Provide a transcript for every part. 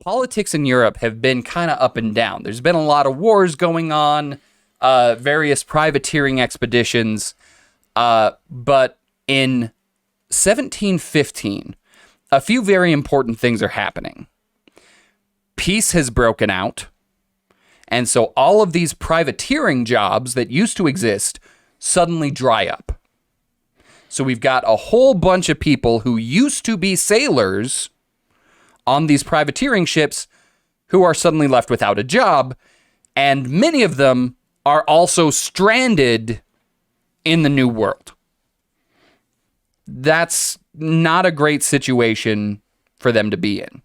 politics in Europe have been kind of up and down. There's been a lot of wars going on, various privateering expeditions, but in 1715, a few very important things are happening. Peace has broken out, and so all of these privateering jobs that used to exist suddenly dry up. So we've got a whole bunch of people who used to be sailors on these privateering ships who are suddenly left without a job, and many of them are also stranded in the New World. That's not a great situation for them to be in.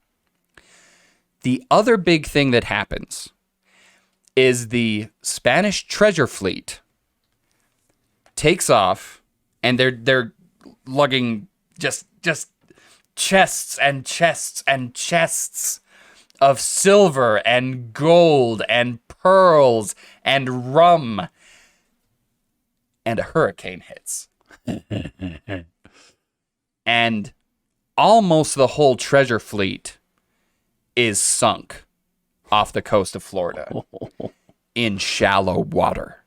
The other big thing that happens is the Spanish treasure fleet takes off, and they're lugging just chests and chests and chests of silver and gold and pearls and rum, and a hurricane hits. And almost the whole treasure fleet is sunk off the coast of Florida in shallow water.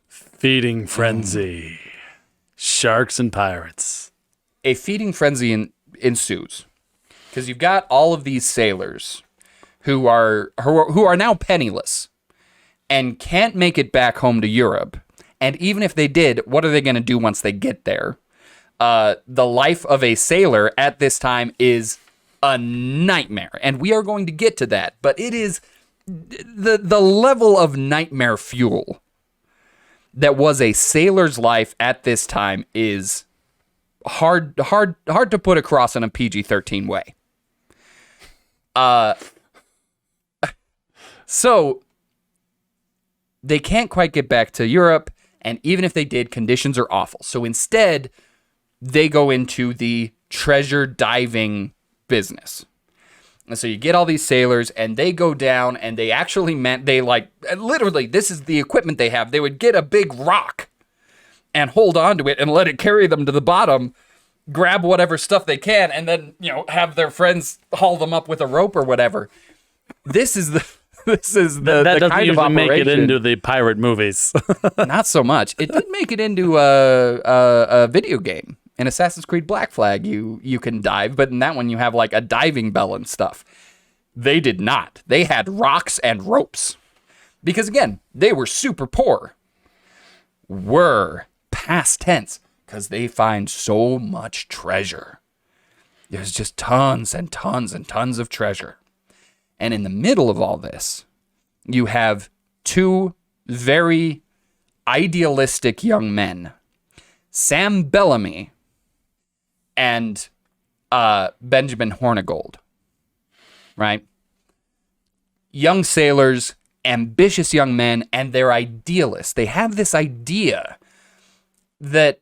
Feeding frenzy. Sharks and pirates. A feeding frenzy ensues because you've got all of these sailors who are now penniless and can't make it back home to Europe. And even if they did, what are they going to do once they get there? The life of a sailor at this time is a nightmare, and we are going to get to that. But it is the level of nightmare fuel that was a sailor's life at this time is hard to put across in a PG-13 way. So they can't quite get back to Europe, and even if they did, conditions are awful. So instead, they go into the treasure diving business. And so you get all these sailors, and they go down, and they actually literally, this is the equipment they have. They would get a big rock and hold onto it and let it carry them to the bottom, grab whatever stuff they can, and then, have their friends haul them up with a rope or whatever. This is the that the doesn't kind of usually operation. make it into the pirate movies. Not so much. It did make it into a video game. In Assassin's Creed Black Flag, you can dive, but in that one you have like a diving bell and stuff. They did not. They had rocks and ropes. Because again, they were super poor. Were past tense, because they find so much treasure. There's just tons and tons and tons of treasure. And in the middle of all this, you have two very idealistic young men, Sam Bellamy and Benjamin Hornigold, right? Young sailors, ambitious young men, and they're idealists. They have this idea that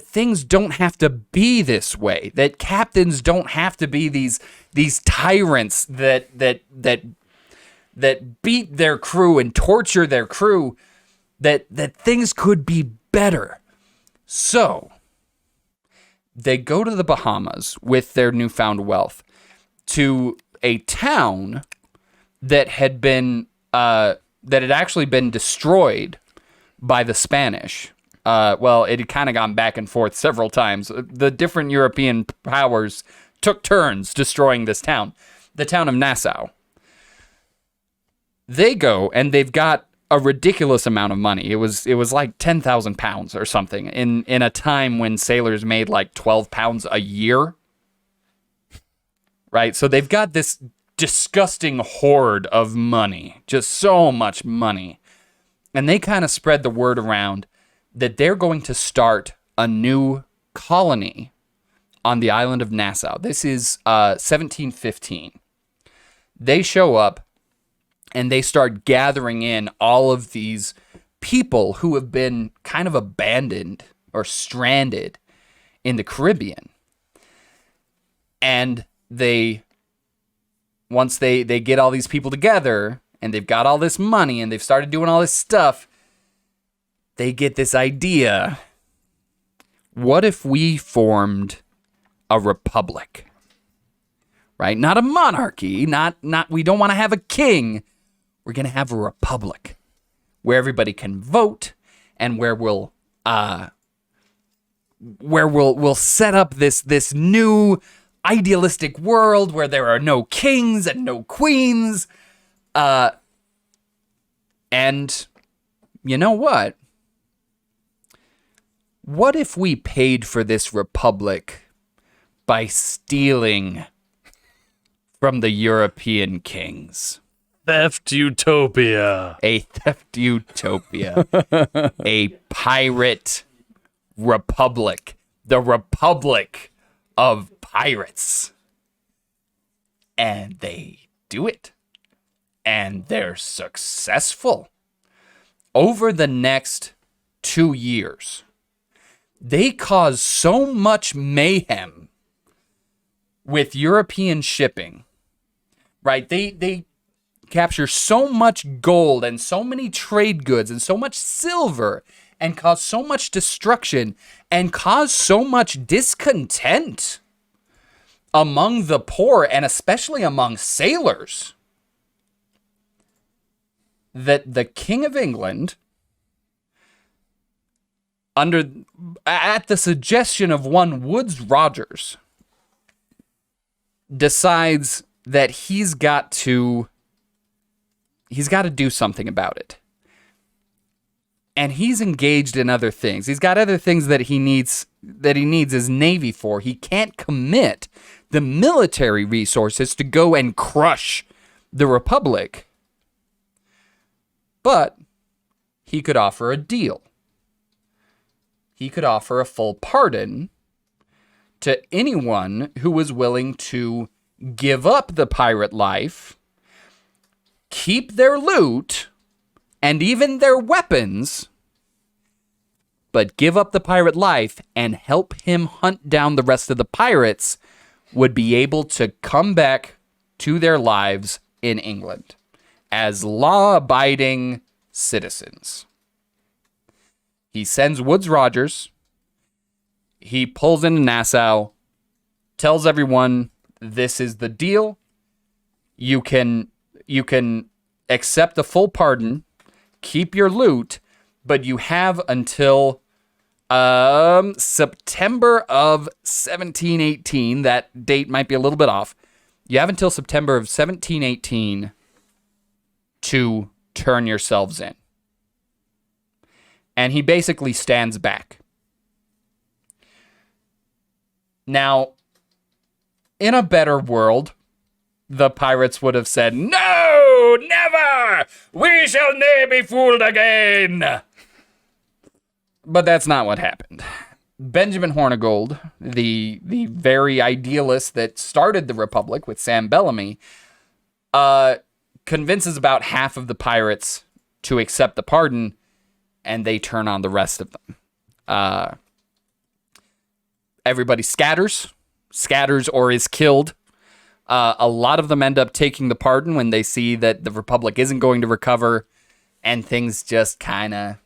things don't have to be this way, that captains don't have to be these tyrants that beat their crew and torture their crew, that things could be better. So they go to the Bahamas with their newfound wealth to a town that had actually been destroyed by the Spanish. It had kind of gone back and forth several times. The different European powers took turns destroying this town, the town of Nassau. They go, and they've got a ridiculous amount of money. It was like 10,000 pounds or something in a time when sailors made like 12 pounds a year. Right? So they've got this disgusting hoard of money, just so much money. And they kind of spread the word around that they're going to start a new colony on the island of Nassau. This is 1715. They show up, and they start gathering in all of these people who have been kind of abandoned or stranded in the Caribbean. And once they get all these people together, and they've got all this money, and they've started doing all this stuff, they get this idea. What if we formed a republic? right? Not a monarchy, not we don't want to have a king. We're going to have a republic where everybody can vote and where we'll set up this new idealistic world where there are no kings and no queens. And you know what? What if we paid for this republic by stealing from the European kings? Theft utopia. A theft utopia. A pirate republic. The Republic of Pirates. And they do it. And they're successful. Over the next 2 years, they cause so much mayhem with European shipping, right? They capture so much gold and so many trade goods and so much silver and cause so much destruction and cause so much discontent among the poor and especially among sailors that the King of England, at the suggestion of one Woodes Rogers, decides that he's got to do something about it. And he's engaged in other things. He's got other things that he needs his navy for. He can't commit the military resources to go and crush the Republic. But he could offer a deal. He could offer a full pardon to anyone who was willing to give up the pirate life, keep their loot, and even their weapons, but give up the pirate life and help him hunt down the rest of the pirates, would be able to come back to their lives in England as law-abiding citizens. He sends Woodes Rogers. He pulls into Nassau, tells everyone, this is the deal. You can accept the full pardon, keep your loot, but you have until September of 1718. That date might be a little bit off. You have until September of 1718 to turn yourselves in. And he basically stands back. Now, in a better world, the pirates would have said, "No, never! We shall ne'er be fooled again!" But that's not what happened. Benjamin Hornigold, the very idealist that started the Republic with Sam Bellamy, convinces about half of the pirates to accept the pardon, and they turn on the rest of them. Everybody scatters or is killed. A lot of them end up taking the pardon when they see that the Republic isn't going to recover, and things just kind of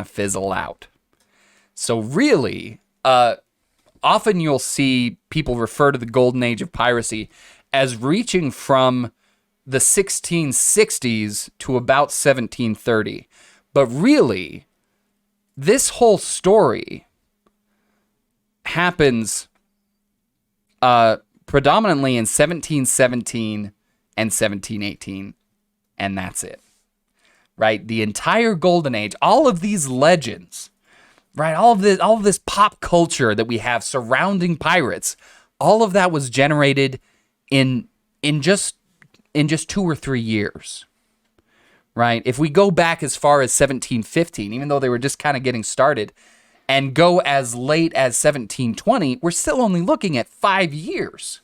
fizzle out. So really, often you'll see people refer to the Golden Age of Piracy as reaching from the 1660s to about 1730. But really, this whole story happens predominantly in 1717 and 1718, and that's it. Right? The entire Golden Age, all of these legends, right? All of this pop culture that we have surrounding pirates, all of that was generated in just 2 or 3 years. Right? If we go back as far as 1715, even though they were just kind of getting started, and go as late as 1720, we're still only looking at 5 years.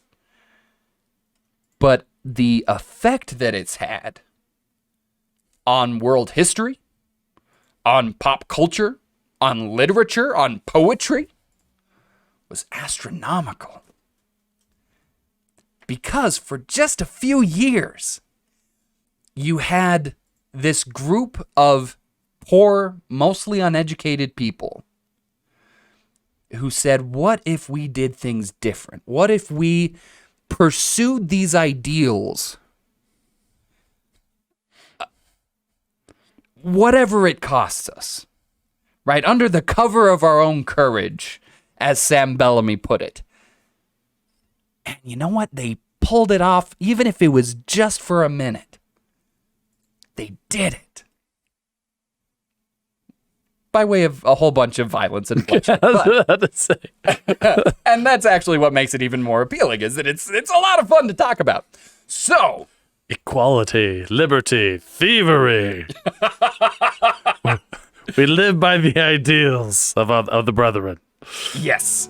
But the effect that it's had on world history, on pop culture, on literature, on poetry, was astronomical. Because for just a few years, you had this group of poor, mostly uneducated people who said, what if we did things different? What if we pursued these ideals, whatever it costs us, right? Under the cover of our own courage, as Sam Bellamy put it. And you know what? They pulled it off, even if it was just for a minute. They did it. By way of a whole bunch of violence and bloodshed. And that's actually what makes it even more appealing, is that it's a lot of fun to talk about. So, equality, liberty, thievery. We live by the ideals of the brethren. Yes.